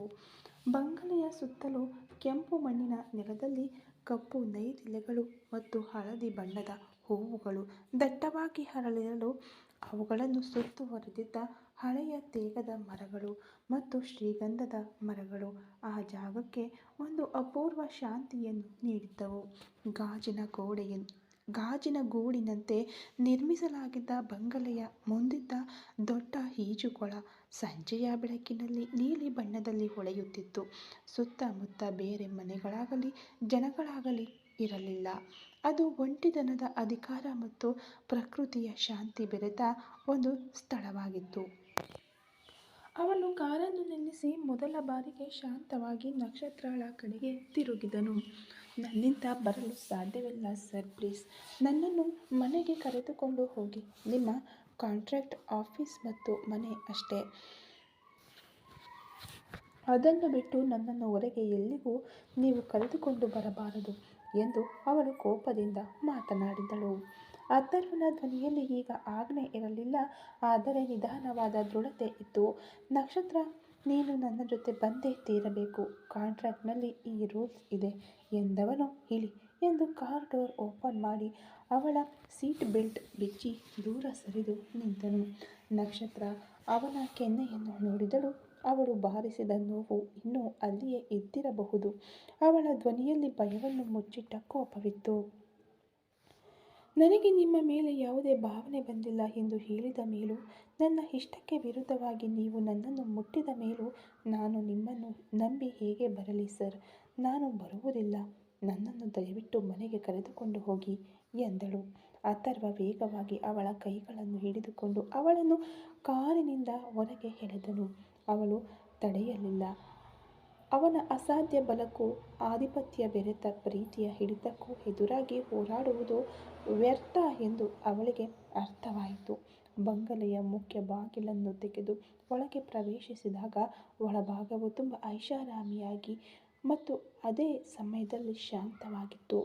ಬಂಗಲೆಯ ಸುತ್ತಲೂ ಕೆಂಪು ಮಣ್ಣಿನ ನೆಲದಲ್ಲಿ ಕಪ್ಪು ನೈದಿಲೆಗಳು ಮತ್ತು ಹಳದಿ ಬಣ್ಣದ ಹೂವುಗಳು ದಟ್ಟವಾಗಿ ಹರಳಿರಲು ಅವುಗಳನ್ನು ಸುತ್ತುವರೆದಿದ್ದ ಹಳೆಯ ತೇಗದ ಮರಗಳು ಮತ್ತು ಶ್ರೀಗಂಧದ ಮರಗಳು ಆ ಜಾಗಕ್ಕೆ ಒಂದು ಅಪೂರ್ವ ಶಾಂತಿಯನ್ನು ನೀಡಿದ್ದವು. ಗಾಜಿನ ಗೂಡಿನಂತೆ ನಿರ್ಮಿಸಲಾಗಿದ್ದ ಬಂಗಲೆಯ ಮುಂದಿದ್ದ ದೊಡ್ಡ ಈಜುಕೊಳ ಸಂಜೆಯ ಬೆಳಕಿನಲ್ಲಿ ನೀಲಿ ಬಣ್ಣದಲ್ಲಿ ಹೊಳೆಯುತ್ತಿತ್ತು. ಸುತ್ತಮುತ್ತ ಬೇರೆ ಮನೆಗಳಾಗಲಿ ಜನಗಳಾಗಲಿ ಇರಲಿಲ್ಲ. ಅದು ಒಂಟಿತನದ ಅಧಿಕಾರ ಮತ್ತು ಪ್ರಕೃತಿಯ ಶಾಂತಿ ಬೆರೆತ ಒಂದು ಸ್ಥಳವಾಗಿತ್ತು. ಅವನು ಕಾರನ್ನು ನಿಲ್ಲಿಸಿ ಮೊದಲ ಬಾರಿಗೆ ಶಾಂತವಾಗಿ ನಕ್ಷತ್ರಳ ಕಡೆಗೆ ತಿರುಗಿದನು. ನನ್ನಿಂದ ಬರಲು ಸಾಧ್ಯವಿಲ್ಲ ಸರ್, ಪ್ಲೀಸ್ ನನ್ನನ್ನು ಮನೆಗೆ ಕರೆದುಕೊಂಡು ಹೋಗಿ. ನಿಮ್ಮ ಕಾಂಟ್ರಾಕ್ಟ್ ಆಫೀಸ್ ಮತ್ತು ಮನೆ ಅಷ್ಟೇ. ಅದನ್ನು ಬಿಟ್ಟು ನನ್ನನ್ನು ಹೊರಗೆ ಎಲ್ಲಿಗೂ ನೀವು ಕರೆದುಕೊಂಡು ಬರಬಾರದು ಎಂದು ಅವಳು ಕೋಪದಿಂದ ಮಾತನಾಡಿದಳು. ಅಥರ್ವನ ಧ್ವನಿಯಲ್ಲಿ ಈಗ ಆಜ್ಞೆ ಇರಲಿಲ್ಲ, ಆದರೆ ನಿಧಾನವಾದ ದೃಢತೆ ಇತ್ತು. ನಕ್ಷತ್ರ, ನೀನು ನನ್ನ ಜೊತೆ ಬಂದೇ ತೀರಬೇಕು. ಕಾಂಟ್ರಾಕ್ಟ್ನಲ್ಲಿ ಈ ರೂಲ್ಸ್ ಇದೆ ಎಂದವನು ಇಳಿ ಎಂದು ಕಾರ್ ಡೋರ್ ಓಪನ್ ಮಾಡಿ ಅವಳ ಸೀಟ್ ಬೆಲ್ಟ್ ಬಿಚ್ಚಿ ದೂರ ಸರಿದು ನಿಂತನು. ನಕ್ಷತ್ರ ಅವನ ಕೆನ್ನೆಯನ್ನು ನೋಡಿದಳು. ಅವಳು ಬಾರಿಸಿದ ನೋವು ಇನ್ನೂ ಅಲ್ಲಿಯೇ ಇದ್ದಿರಬಹುದು. ಅವಳ ಧ್ವನಿಯಲ್ಲಿ ಭಯವನ್ನು ಮುಚ್ಚಿಟ್ಟ ಕೋಪವಿತ್ತು. ನನಗೆ ನಿಮ್ಮ ಮೇಲೆ ಯಾವುದೇ ಭಾವನೆ ಬಂದಿಲ್ಲ ಎಂದು ಹೇಳಿದ ಮೇಲೂ, ನನ್ನ ಇಷ್ಟಕ್ಕೆ ವಿರುದ್ಧವಾಗಿ ನೀವು ನನ್ನನ್ನು ಮುಟ್ಟಿದ ಮೇಲೂ ನಾನು ನಿಮ್ಮನ್ನು ನಂಬಿ ಹೇಗೆ ಬರಲಿ ಸರ್? ನಾನು ಬರುವುದಿಲ್ಲ. ನನ್ನನ್ನು ದಯವಿಟ್ಟು ಮನೆಗೆ ಕರೆದುಕೊಂಡು ಹೋಗಿ ಎಂದಳು. ಅಥರ್ವ ವೇಗವಾಗಿ ಅವಳ ಕೈಗಳನ್ನು ಹಿಡಿದುಕೊಂಡು ಅವಳನ್ನು ಕಾರಿನಿಂದ ಹೊರಗೆ ಎಳೆದನು. ಅವಳು ತಡೆಯಲಿಲ್ಲ. ಅವನ ಅಸಾಧ್ಯ ಬಲಕ್ಕೂ ಆಧಿಪತ್ಯ ಬೆರೆತ ಪ್ರೀತಿಯ ಹಿಡಿತಕ್ಕೂ ಎದುರಾಗಿ ಹೋರಾಡುವುದು ವ್ಯರ್ಥ ಎಂದು ಅವಳಿಗೆ ಅರ್ಥವಾಯಿತು. ಬಂಗಲೆಯ ಮುಖ್ಯ ಬಾಗಿಲನ್ನು ತೆಗೆದು ಒಳಗೆ ಪ್ರವೇಶಿಸಿದಾಗ ಒಳಭಾಗವು ತುಂಬ ಐಷಾರಾಮಿಯಾಗಿ ಮತ್ತು ಅದೇ ಸಮಯದಲ್ಲಿ ಶಾಂತವಾಗಿತ್ತು.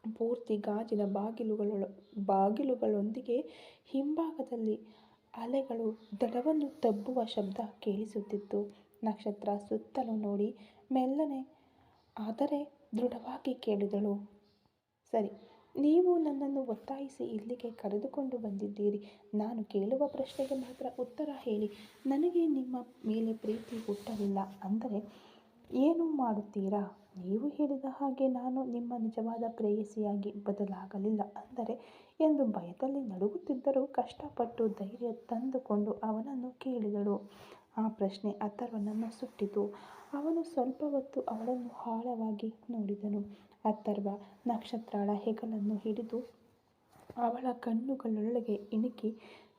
ಪೂರ್ತಿ ಗಾಜಿನ ಬಾಗಿಲುಗಳೊಂದಿಗೆ ಹಿಂಭಾಗದಲ್ಲಿ ಅಲೆಗಳು ದಡವನ್ನು ತಬ್ಬುವ ಶಬ್ದ ಕೇಳಿಸುತ್ತಿತ್ತು. ನಕ್ಷತ್ರ ಸುತ್ತಲೂ ನೋಡಿ ಮೆಲ್ಲನೆ ಆದರೆ ದೃಢವಾಗಿ ಕೇಳಿದಳು, ಸರಿ, ನೀವು ನನ್ನನ್ನು ಒತ್ತಾಯಿಸಿ ಇಲ್ಲಿಗೆ ಕರೆದುಕೊಂಡು ಬಂದಿದ್ದೀರಿ. ನಾನು ಕೇಳುವ ಪ್ರಶ್ನೆಗೆ ಮಾತ್ರ ಉತ್ತರ ಹೇಳಿ. ನನಗೆ ನಿಮ್ಮ ಮೇಲೆ ಪ್ರೀತಿ ಹುಟ್ಟಲಿಲ್ಲ ಅಂದರೆ ಏನು ಮಾಡುತ್ತೀರಾ? ನೀವು ಹೇಳಿದ ಹಾಗೆ ನಾನು ನಿಮ್ಮ ನಿಜವಾದ ಪ್ರೇಯಸಿಯಾಗಿ ಬದಲಾಗಲಿಲ್ಲ ಅಂದರೆ ಎಂದು ಭಯದಲ್ಲಿ ನಡುಗುತ್ತಿದ್ದರೂ ಕಷ್ಟಪಟ್ಟು ಧೈರ್ಯ ತಂದುಕೊಂಡು ಅವನನ್ನು ಕೇಳಿದಳು. ಆ ಪ್ರಶ್ನೆ ಅಥರ್ವನನ್ನು ಸುಟ್ಟಿತು. ಅವನು ಸ್ವಲ್ಪ ಹೊತ್ತು ಅವಳನ್ನು ಆಳವಾಗಿ ನೋಡಿದನು. ಅಥರ್ವ ನಕ್ಷತ್ರಳ ಹೆಗಲನ್ನು ಹಿಡಿದು ಅವಳ ಕಣ್ಣುಗಳೊಳಗೆ ಇಣುಕಿ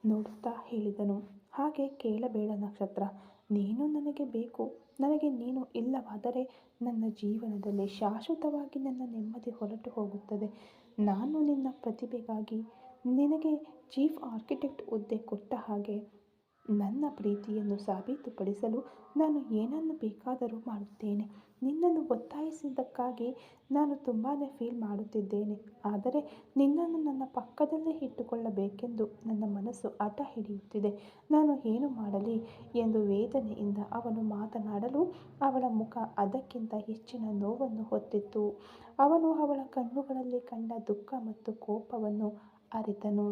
ನೋಡುತ್ತಾ ಹೇಳಿದನು, ಹಾಗೆ ಕೇಳಬೇಡ ನಕ್ಷತ್ರ. ನೀನು ನನಗೆ ಬೇಕು. ನನಗೆ ನೀನು ಇಲ್ಲವಾದರೆ ನನ್ನ ಜೀವನದಲ್ಲಿ ಶಾಶ್ವತವಾಗಿ ನನ್ನ ನೆಮ್ಮದಿ ಹೊರಟು ಹೋಗುತ್ತದೆ. ನಾನು ನಿನ್ನ ಪ್ರತಿಭೆಗಾಗಿ ನಿನಗೆ ಚೀಫ್ ಆರ್ಕಿಟೆಕ್ಟ್ ಹುದ್ದೆ ಕೊಟ್ಟ ಹಾಗೆ ನನ್ನ ಪ್ರೀತಿಯನ್ನು ಸಾಬೀತುಪಡಿಸಲು ನಾನು ಏನನ್ನು ಬೇಕಾದರೂ ಮಾಡುತ್ತೇನೆ. ನಿನ್ನನ್ನು ಒತ್ತಾಯಿಸಿದ್ದಕ್ಕಾಗಿ ನಾನು ತುಂಬಾ ಫೀಲ್ ಮಾಡುತ್ತಿದ್ದೇನೆ. ಆದರೆ ನಿನ್ನನ್ನು ನನ್ನ ಪಕ್ಕದಲ್ಲೇ ಇಟ್ಟುಕೊಳ್ಳಬೇಕೆಂದು ನನ್ನ ಮನಸ್ಸು ಹಠ ಹಿಡಿಯುತ್ತಿದೆ. ನಾನು ಏನು ಮಾಡಲಿ ಎಂದು ವೇದನೆಯಿಂದ ಅವನು ಮಾತನಾಡಲು ಅವಳ ಮುಖ ಅದಕ್ಕಿಂತ ಹೆಚ್ಚಿನ ನೋವನ್ನು ಹೊತ್ತಿತ್ತು. ಅವನು ಅವಳ ಕಣ್ಣುಗಳಲ್ಲಿ ಕಂಡ ದುಃಖ ಮತ್ತು ಕೋಪವನ್ನು ಅರಿತನು.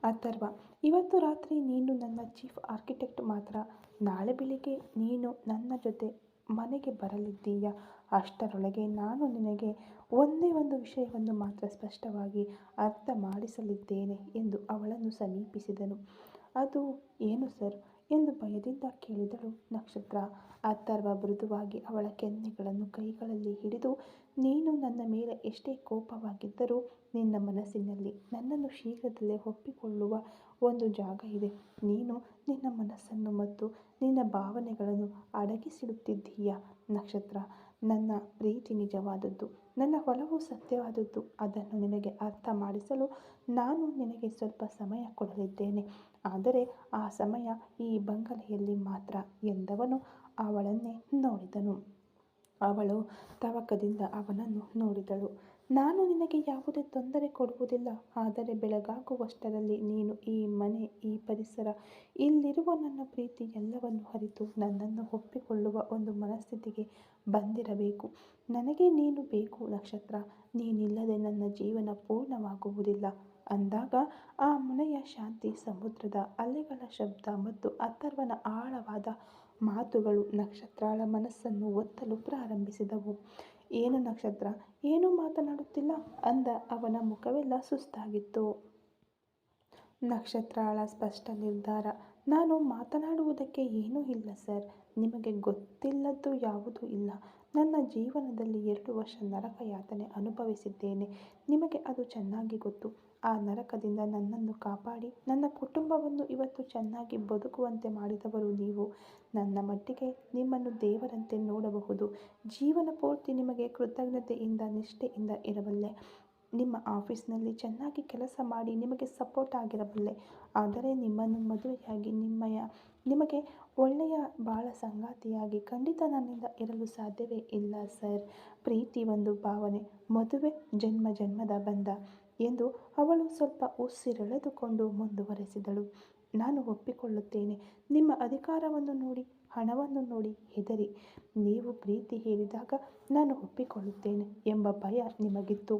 ಅಥರ್ವ, ಇವತ್ತು ರಾತ್ರಿ ನೀನು ನನ್ನ ಚೀಫ್ ಆರ್ಕಿಟೆಕ್ಟ್ ಮಾತ್ರ. ನಾಳೆ ಬೆಳಿಗ್ಗೆ ನೀನು ನನ್ನ ಜೊತೆ ಮನೆಗೆ ಬರಲಿದ್ದೀಯ. ಅಷ್ಟರೊಳಗೆ ನಾನು ನಿನಗೆ ಒಂದೇ ಒಂದು ವಿಷಯವನ್ನು ಮಾತ್ರ ಸ್ಪಷ್ಟವಾಗಿ ಅರ್ಥ ಮಾಡಿಸಲಿದ್ದೇನೆ ಎಂದು ಅವಳನ್ನು ಸಮೀಪಿಸಿದನು. ಅದು ಏನು ಸರ್ ಎಂದು ಭಯದಿಂದ ಕೇಳಿದಳು ನಕ್ಷತ್ರ. ಅಥರ್ವ ಮೃದುವಾಗಿ ಅವಳ ಕೆನ್ನೆಗಳನ್ನು ಕೈಗಳಲ್ಲಿ ಹಿಡಿದು ನೀನು ನನ್ನ ಮೇಲೆ ಎಷ್ಟೇ ಕೋಪವಾಗಿದ್ದರೂ ನಿನ್ನ ಮನಸ್ಸಿನಲ್ಲಿ ನನ್ನನ್ನು ಶೀಘ್ರದಲ್ಲೇ ಒಪ್ಪಿಕೊಳ್ಳುವ ಒಂದು ಜಾಗ ಇದೆ. ನೀನು ನಿನ್ನ ಮನಸ್ಸನ್ನು ಮತ್ತು ನಿನ್ನ ಭಾವನೆಗಳನ್ನು ಅಡಗಿಸಿಡುತ್ತಿದ್ದೀಯ ನಕ್ಷತ್ರ. ನನ್ನ ಪ್ರೀತಿ ನಿಜವಾದದ್ದು, ನನ್ನ ಒಲವು ಸತ್ಯವಾದದ್ದು. ಅದನ್ನು ನಿನಗೆ ಅರ್ಥ ಮಾಡಿಸಲು ನಾನು ನಿನಗೆ ಸ್ವಲ್ಪ ಸಮಯ ಕೊಡಲಿದ್ದೇನೆ. ಆದರೆ ಆ ಸಮಯ ಈ ಬಂಗಲೆಯಲ್ಲಿ ಮಾತ್ರ ಎಂದವನು ಅವಳನ್ನೇ ನೋಡಿದನು. ಅವಳು ತವಕದಿಂದ ಅವನನ್ನು ನೋಡಿದಳು. ನಾನು ನಿನಗೆ ಯಾವುದೇ ತೊಂದರೆ ಕೊಡುವುದಿಲ್ಲ, ಆದರೆ ಬೆಳಗಾಗುವಷ್ಟರಲ್ಲಿ ನೀನು ಈ ಮನೆ, ಈ ಪರಿಸರ, ಇಲ್ಲಿರುವ ನನ್ನ ಪ್ರೀತಿ ಎಲ್ಲವನ್ನು ಅರಿತು ನನ್ನನ್ನು ಒಪ್ಪಿಕೊಳ್ಳುವ ಒಂದು ಮನಸ್ಥಿತಿಗೆ ಬಂದಿರಬೇಕು. ನನಗೆ ನೀನು ಬೇಕು ನಕ್ಷತ್ರ. ನೀನಿಲ್ಲದೆ ನನ್ನ ಜೀವನ ಪೂರ್ಣವಾಗುವುದಿಲ್ಲ. ಅಂದಾಗ ಆ ಮನೆಯ ಶಾಂತಿ, ಸಮುದ್ರದ ಅಲೆಗಳ ಶಬ್ದ ಮತ್ತು ಅಥರ್ವನ ಆಳವಾದ ಮಾತುಗಳು ನಕ್ಷತ್ರಳ ಮನಸ್ಸನ್ನು ಒತ್ತಲು ಪ್ರಾರಂಭಿಸಿದವು. ಏನು ನಕ್ಷತ್ರ, ಏನೂ ಮಾತನಾಡುತ್ತಿಲ್ಲ ಅಂದ. ಅವನ ಮುಖವೆಲ್ಲ ಸುಸ್ತಾಗಿತ್ತು. ನಕ್ಷತ್ರಳ ಸ್ಪಷ್ಟ ನಿರ್ಧಾರ: ನಾನು ಮಾತನಾಡುವುದಕ್ಕೆ ಏನೂ ಇಲ್ಲ ಸರ್. ನಿಮಗೆ ಗೊತ್ತಿಲ್ಲದ್ದು ಯಾವುದೂ ಇಲ್ಲ. ನನ್ನ ಜೀವನದಲ್ಲಿ 2 ವರ್ಷ ನರಕ ಯಾತನೆ ಅನುಭವಿಸಿದ್ದೇನೆ. ನಿಮಗೆ ಅದು ಚೆನ್ನಾಗಿ ಗೊತ್ತು. ಆ ನರಕದಿಂದ ನನ್ನನ್ನು ಕಾಪಾಡಿ ನನ್ನ ಕುಟುಂಬವನ್ನು ಇವತ್ತು ಚೆನ್ನಾಗಿ ಬದುಕುವಂತೆ ಮಾಡಿದವರು ನೀವು. ನನ್ನ ಮಟ್ಟಿಗೆ ನಿಮ್ಮನ್ನು ದೇವರಂತೆ ನೋಡಬಹುದು. ಜೀವನ ಪೂರ್ತಿ ನಿಮಗೆ ಕೃತಜ್ಞತೆಯಿಂದ, ನಿಷ್ಠೆಯಿಂದ ಇರಬಲ್ಲೆ. ನಿಮ್ಮ ಆಫೀಸ್ನಲ್ಲಿ ಚೆನ್ನಾಗಿ ಕೆಲಸ ಮಾಡಿ ನಿಮಗೆ ಸಪೋರ್ಟ್ ಆಗಿರಬಲ್ಲೆ. ಆದರೆ ನಿಮ್ಮನ್ನು ಮದುವೆಯಾಗಿ ನಿಮಗೆ ಒಳ್ಳೆಯ ಬಾಳ ಸಂಗಾತಿಯಾಗಿ ಖಂಡಿತ ನನ್ನಿಂದ ಇರಲು ಸಾಧ್ಯವೇ ಇಲ್ಲ ಸರ್. ಪ್ರೀತಿ ಒಂದು ಭಾವನೆ, ಮದುವೆ ಜನ್ಮ ಜನ್ಮದ ಬಂಧ ಎಂದು ಅವಳು ಸ್ವಲ್ಪ ಉಸಿರೆಳೆದುಕೊಂಡು ಮುಂದುವರೆಸಿದಳು. ನಾನು ಒಪ್ಪಿಕೊಳ್ಳುತ್ತೇನೆ. ನಿಮ್ಮ ಅಧಿಕಾರವನ್ನು ನೋಡಿ, ಹಣವನ್ನು ನೋಡಿ ಹೆದರಿ ನೀವು ಪ್ರೀತಿ ಹೇಳಿದಾಗ ನಾನು ಒಪ್ಪಿಕೊಳ್ಳುತ್ತೇನೆ ಎಂಬ ಭಯ ನಿಮಗಿತ್ತು.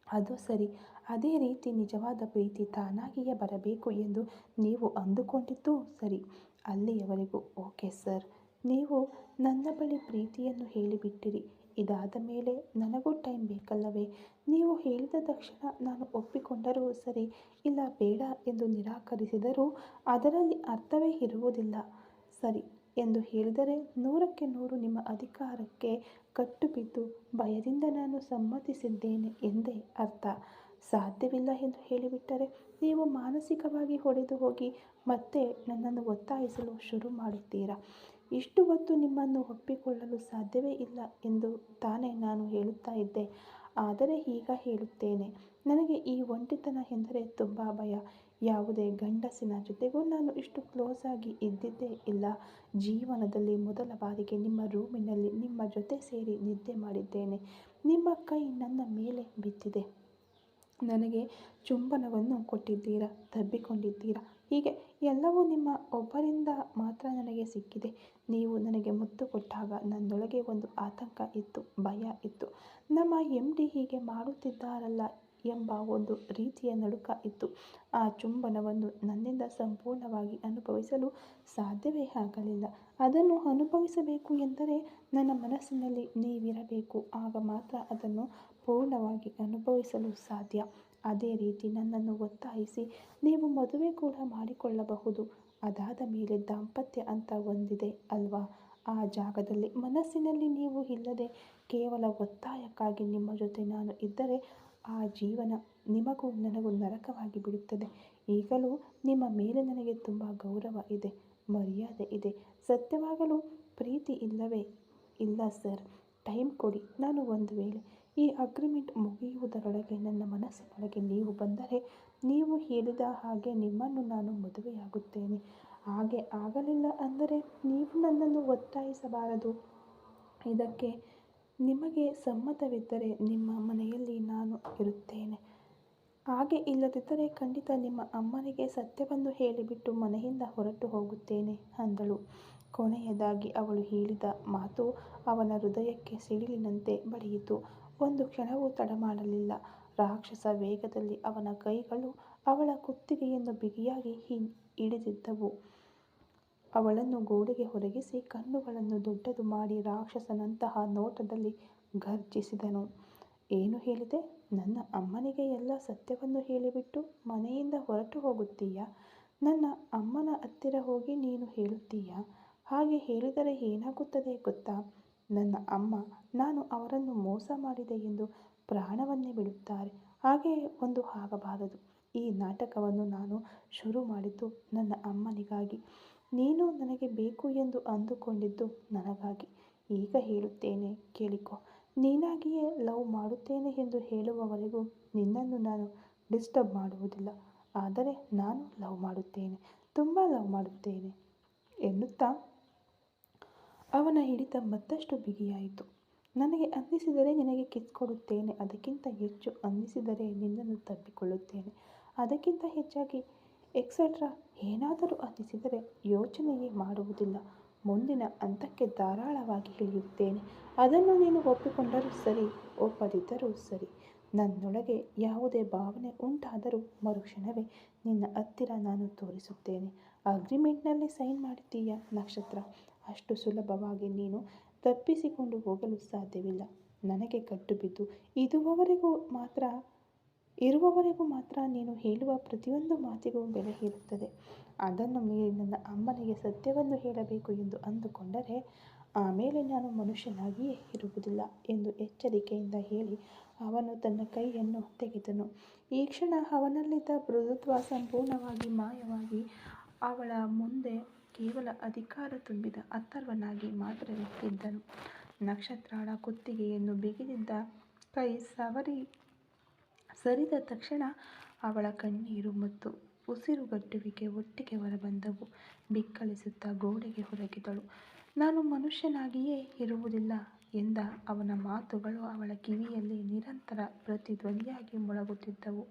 ಅದು ಸರಿ. ಅದೇ ರೀತಿ ನಿಜವಾದ ಪ್ರೀತಿ ತಾನಾಗಿಯೇ ಬರಬೇಕು ಎಂದು ನೀವು ಅಂದುಕೊಂಡಿದ್ದೂ ಸರಿ. ಅಲ್ಲಿಯವರೆಗೂ ಓಕೆ ಸರ್. ನೀವು ನನ್ನ ಬಳಿ ಪ್ರೀತಿಯನ್ನು ಹೇಳಿಬಿಟ್ಟಿರಿ. ಇದಾದ ಮೇಲೆ ನನಗೂ ಟೈಮ್ ಬೇಕಲ್ಲವೇ? ನೀವು ಹೇಳಿದ ತಕ್ಷಣ ನಾನು ಒಪ್ಪಿಕೊಂಡರೂ ಸರಿ, ಇಲ್ಲ ಬೇಡ ಎಂದು ನಿರಾಕರಿಸಿದರೂ ಅದರಲ್ಲಿ ಅರ್ಥವೇ ಇರುವುದಿಲ್ಲ. ಸರಿ ಎಂದು ಹೇಳಿದರೆ 100ಕ್ಕೆ 100 ನಿಮ್ಮ ಅಧಿಕಾರಕ್ಕೆ ಕಟ್ಟುಬಿದ್ದು ಭಯದಿಂದ ನಾನು ಸಮ್ಮತಿಸಿದ್ದೇನೆ ಎಂದೇ ಅರ್ಥ. ಸಾಧ್ಯವಿಲ್ಲ ಎಂದು ಹೇಳಿಬಿಟ್ಟರೆ ನೀವು ಮಾನಸಿಕವಾಗಿ ಹೊಡೆದು ಹೋಗಿ ಮತ್ತೆ ನನ್ನನ್ನು ಒತ್ತಾಯಿಸಲು ಶುರು ಮಾಡುತ್ತೀರಾ. ಇಷ್ಟು ಹೊತ್ತು ನಿಮ್ಮನ್ನು ಒಪ್ಪಿಕೊಳ್ಳಲು ಸಾಧ್ಯವೇ ಇಲ್ಲ ಎಂದು ತಾನೇ ನಾನು ಹೇಳುತ್ತಾ ಇದ್ದೆ. ಆದರೆ ಈಗ ಹೇಳುತ್ತೇನೆ. ನನಗೆ ಈ ಒಂಟಿತನ ಎಂದರೆ ತುಂಬ ಭಯ. ಯಾವುದೇ ಗಂಡಸಿನ ಜೊತೆಗೂ ನಾನು ಇಷ್ಟು ಕ್ಲೋಸ್ ಆಗಿ ಇದ್ದಿದ್ದೇ ಇಲ್ಲ. ಜೀವನದಲ್ಲಿ ಮೊದಲ ಬಾರಿಗೆ ನಿಮ್ಮ ರೂಮಿನಲ್ಲಿ ನಿಮ್ಮ ಜೊತೆ ಸೇರಿ ನಿದ್ದೆ ಮಾಡಿದ್ದೇನೆ. ನಿಮ್ಮ ಕೈ ನನ್ನ ಮೇಲೆ ಬಿದ್ದಿದೆ. ನನಗೆ ಚುಂಬನವನ್ನು ಕೊಟ್ಟಿದ್ದೀರಾ, ತಬ್ಬಿಕೊಂಡಿದ್ದೀರಾ. ಹೀಗೆ ಎಲ್ಲವೂ ನಿಮ್ಮ ಒಬ್ಬರಿಂದ ಮಾತ್ರ ನನಗೆ ಸಿಕ್ಕಿದೆ. ನೀವು ನನಗೆ ಮುತ್ತು ಕೊಟ್ಟಾಗ ನನ್ನೊಳಗೆ ಒಂದು ಆತಂಕ ಇತ್ತು, ಭಯ ಇತ್ತು. ನಮ್ಮ MD ಹೀಗೆ ಮಾಡುತ್ತಿದ್ದಾರಲ್ಲ ಎಂಬ ಒಂದು ರೀತಿಯ ನಡುಕ ಇತ್ತು. ಆ ಚುಂಬನವನ್ನು ನನ್ನಿಂದ ಸಂಪೂರ್ಣವಾಗಿ ಅನುಭವಿಸಲು ಸಾಧ್ಯವೇ ಆಗಲಿಲ್ಲ. ಅದನ್ನು ಅನುಭವಿಸಬೇಕು ಎಂದರೆ ನನ್ನ ಮನಸ್ಸಿನಲ್ಲಿ ನೀವಿರಬೇಕು. ಆಗ ಮಾತ್ರ ಅದನ್ನು ಪೂರ್ಣವಾಗಿ ಅನುಭವಿಸಲು ಸಾಧ್ಯ. ಅದೇ ರೀತಿ ನನ್ನನ್ನು ಒತ್ತಾಯಿಸಿ ನೀವು ಮದುವೆ ಕೂಡ ಮಾಡಿಕೊಳ್ಳಬಹುದು. ಅದಾದ ಮೇಲೆ ದಾಂಪತ್ಯ ಅಂತ ಒಂದಿದೆ ಅಲ್ವಾ? ಆ ಜಾಗದಲ್ಲಿ ಮನಸ್ಸಿನಲ್ಲಿ ನೀವು ಇಲ್ಲದೆ ಕೇವಲ ಒತ್ತಾಯಕ್ಕಾಗಿ ನಿಮ್ಮ ಜೊತೆ ನಾನು ಇದ್ದರೆ ಆ ಜೀವನ ನಿಮಗೂ ನನಗೂ ನರಕವಾಗಿ ಬಿಡುತ್ತದೆ. ಈಗಲೂ ನಿಮ್ಮ ಮೇಲೆ ನನಗೆ ತುಂಬ ಗೌರವ ಇದೆ, ಮರ್ಯಾದೆ ಇದೆ. ಸತ್ಯವಾಗಲೂ ಪ್ರೀತಿ ಇಲ್ಲವೇ? ಇಲ್ಲ ಸರ್. ಟೈಮ್ ಕೊಡಿ. ನಾನು ಒಂದು ವೇಳೆ ಈ ಅಗ್ರಿಮೆಂಟ್ ಮುಗಿಯುವುದರೊಳಗೆ ನನ್ನ ಮನಸ್ಸಿನೊಳಗೆ ನೀವು ಬಂದರೆ ನೀವು ಹೇಳಿದ ಹಾಗೆ ನಿಮ್ಮನ್ನು ನಾನು ಮದುವೆಯಾಗುತ್ತೇನೆ. ಹಾಗೆ ಆಗಲಿಲ್ಲ ಅಂದರೆ ನೀವು ನನ್ನನ್ನು ಒತ್ತಾಯಿಸಬಾರದು. ಇದಕ್ಕೆ ನಿಮಗೆ ಸಮ್ಮತವಿದ್ದರೆ ನಿಮ್ಮ ಮನೆಯಲ್ಲಿ ನಾನು ಇರುತ್ತೇನೆ. ಹಾಗೆ ಇಲ್ಲದಿದ್ದರೆ ಖಂಡಿತ ನಿಮ್ಮ ಅಮ್ಮನಿಗೆ ಸತ್ಯವನ್ನು ಹೇಳಿಬಿಟ್ಟು ಮನೆಯಿಂದ ಹೊರಟು ಹೋಗುತ್ತೇನೆ ಅಂದಳು. ಕೊನೆಯದಾಗಿ ಅವಳು ಹೇಳಿದ ಮಾತು ಅವನ ಹೃದಯಕ್ಕೆ ಸಿಡಿಲಿನಂತೆ ಬಡಿಯಿತು. ಒಂದು ಕ್ಷಣವೂ ತಡ ಮಾಡಲಿಲ್ಲ. ರಾಕ್ಷಸ ವೇಗದಲ್ಲಿ ಅವನ ಕೈಗಳು ಅವಳ ಕುತ್ತಿಗೆಯನ್ನು ಬಿಗಿಯಾಗಿ ಹಿಡಿದಿದ್ದವು. ಅವಳನ್ನು ಗೋಡೆಗೆ ಒರಗಿಸಿ ಕಣ್ಣುಗಳನ್ನು ದೊಡ್ಡದು ಮಾಡಿ ರಾಕ್ಷಸನಂತಹ ನೋಟದಲ್ಲಿ ಗರ್ಜಿಸಿದನು. ಏನು ಹೇಳಿದೆ? ನನ್ನ ಅಮ್ಮನಿಗೆ ಎಲ್ಲ ಸತ್ಯವನ್ನು ಹೇಳಿಬಿಟ್ಟು ಮನೆಯಿಂದ ಹೊರಟು ಹೋಗುತ್ತೀಯಾ? ನನ್ನ ಅಮ್ಮನ ಹತ್ತಿರ ಹೋಗಿ ನೀನು ಹೇಳುತ್ತೀಯಾ? ಹಾಗೆ ಹೇಳಿದರೆ ಏನಾಗುತ್ತದೆ ಗೊತ್ತಾ? ನನ್ನ ಅಮ್ಮ ನಾನು ಅವರನ್ನು ಮೋಸ ಮಾಡಿದೆ ಎಂದು ಪ್ರಾಣವನ್ನೇ ಬಿಡುತ್ತಾರೆ. ಹಾಗೆ ಒಂದು ಆಗಬಾರದು. ಈ ನಾಟಕವನ್ನು ನಾನು ಶುರು ಮಾಡಿದ್ದು ನನ್ನ ಅಮ್ಮನಿಗಾಗಿ. ನೀನು ನನಗೆ ಬೇಕು ಎಂದು ಅಂದುಕೊಂಡಿದ್ದು ನನಗಾಗಿ. ಈಗ ಹೇಳುತ್ತೇನೆ ಕೇಳಿಕೊ. ನೀನಾಗಿಯೇ ಲವ್ ಮಾಡುತ್ತೇನೆ ಎಂದು ಹೇಳುವವರೆಗೂ ನಿನ್ನನ್ನು ನಾನು ಡಿಸ್ಟರ್ಬ್ ಮಾಡುವುದಿಲ್ಲ. ಆದರೆ ನಾನು ಲವ್ ಮಾಡುತ್ತೇನೆ, ತುಂಬ ಲವ್ ಮಾಡುತ್ತೇನೆ ಎನ್ನುತ್ತಾ ಅವನ ಹಿಡಿತ ಮತ್ತಷ್ಟು ಬಿಗಿಯಾಯಿತು. ನನಗೆ ಅನ್ನಿಸಿದರೆ ನಿನಗೆ ಕಿಸ್ ಕೊಡುತ್ತೇನೆ, ಅದಕ್ಕಿಂತ ಹೆಚ್ಚು ಅನ್ನಿಸಿದರೆ ನಿನ್ನನ್ನು ತಬ್ಬಿಕೊಳ್ಳುತ್ತೇನೆ, ಅದಕ್ಕಿಂತ ಹೆಚ್ಚಾಗಿ ಎಕ್ಸೆಟ್ರಾ ಏನಾದರೂ ಅನ್ನಿಸಿದರೆ ಯೋಚನೆಯೇ ಮಾಡುವುದಿಲ್ಲ. ಮುಂದಿನ ಹಂತಕ್ಕೆ ಧಾರಾಳವಾಗಿ ಇಳಿಯುತ್ತೇನೆ. ಅದನ್ನು ನೀನು ಒಪ್ಪಿಕೊಂಡರೂ ಸರಿ, ಒಪ್ಪದಿದ್ದರೂ ಸರಿ. ನನ್ನೊಳಗೆ ಯಾವುದೇ ಭಾವನೆ ಉಂಟಾದರೂ ಮರುಕ್ಷಣವೇ ನಿನ್ನ ಹತ್ತಿರ ನಾನು ತೋರಿಸುತ್ತೇನೆ. ಅಗ್ರಿಮೆಂಟ್ನಲ್ಲಿ ಸೈನ್ ಮಾಡಿದ್ದೀಯಾ ನಕ್ಷತ್ರ? ಅಷ್ಟು ಸುಲಭವಾಗಿ ನೀನು ತಪ್ಪಿಸಿಕೊಂಡು ಹೋಗಲು ಸಾಧ್ಯವಿಲ್ಲ. ನನಗೆ ಕಟ್ಟು ಬಿದ್ದು ಇರುವವರೆಗೂ ಮಾತ್ರ ನೀನು ಹೇಳುವ ಪ್ರತಿಯೊಂದು ಮಾತಿಗೂ ಬೆಲೆ ಇರುತ್ತದೆ. ಅದನ್ನು ಮೀರಿ ನನ್ನ ಅಮ್ಮನಿಗೆ ಸತ್ಯವನ್ನು ಹೇಳಬೇಕು ಎಂದು ಅಂದುಕೊಂಡರೆ ಆಮೇಲೆ ನಾನು ಮನುಷ್ಯನಾಗಿಯೇ ಇರುವುದಿಲ್ಲ ಎಂದು ಎಚ್ಚರಿಕೆಯಿಂದ ಹೇಳಿ ಅವನು ತನ್ನ ಕೈಯನ್ನು ತೆಗೆದನು. ಈ ಕ್ಷಣ ಅವನಲ್ಲಿದ್ದ ಮೃದುತ್ವ ಸಂಪೂರ್ಣವಾಗಿ ಮಾಯವಾಗಿ ಅವಳ ಮುಂದೆ ಕೇವಲ ಅಧಿಕಾರ ತುಂಬಿದ ಅಥರ್ವನಾಗಿ ಮಾತ್ರ ಇದ್ದನು. ನಕ್ಷತ್ರಳ ಕುತ್ತಿಗೆಯನ್ನು ಬಿಗಿದಿದ್ದ ಕೈ ಸರಿದ ತಕ್ಷಣ ಅವಳ ಕಣ್ಣೀರು ಮತ್ತು ಉಸಿರುಗಟ್ಟುವಿಕೆ ಒಟ್ಟಿಗೆ ಹೊರಬಂದವು. ಬಿಕ್ಕಳಿಸುತ್ತಾ ಗೋಡೆಗೆ ಹೊರಗಿದಳು. ನಾನು ಮನುಷ್ಯನಾಗಿಯೇ ಇರುವುದಿಲ್ಲ ಎಂದ ಅವನ ಮಾತುಗಳು ಅವಳ ಕಿವಿಯಲ್ಲಿ ನಿರಂತರ ಪ್ರತಿಧ್ವನಿಯಾಗಿ ಮೊಳಗುತ್ತಿದ್ದವು.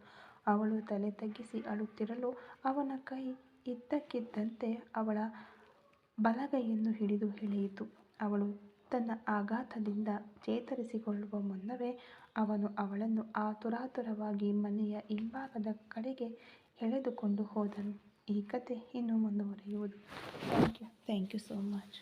ಅವಳು ತಲೆ ತಗ್ಗಿಸಿ ಅಳುತ್ತಿರಲು ಅವನ ಕೈ ಇದ್ದಕ್ಕಿದ್ದಂತೆ ಅವಳ ಬಲಗೈಯನ್ನು ಹಿಡಿದು ಎಳೆಯಿತು. ಅವಳು ತನ್ನ ಆಘಾತದಿಂದ ಚೇತರಿಸಿಕೊಳ್ಳುವ ಮುನ್ನವೇ ಅವನು ಅವಳನ್ನು ಆತುರಾತುರವಾಗಿ ಮನೆಯ ಹಿಂಭಾಗದ ಕಡೆಗೆ ಎಳೆದುಕೊಂಡು ಹೋದನು. ಈ ಕಥೆ ಇನ್ನೂ ಮುಂದುವರಿಯುವುದು. Thank you so much.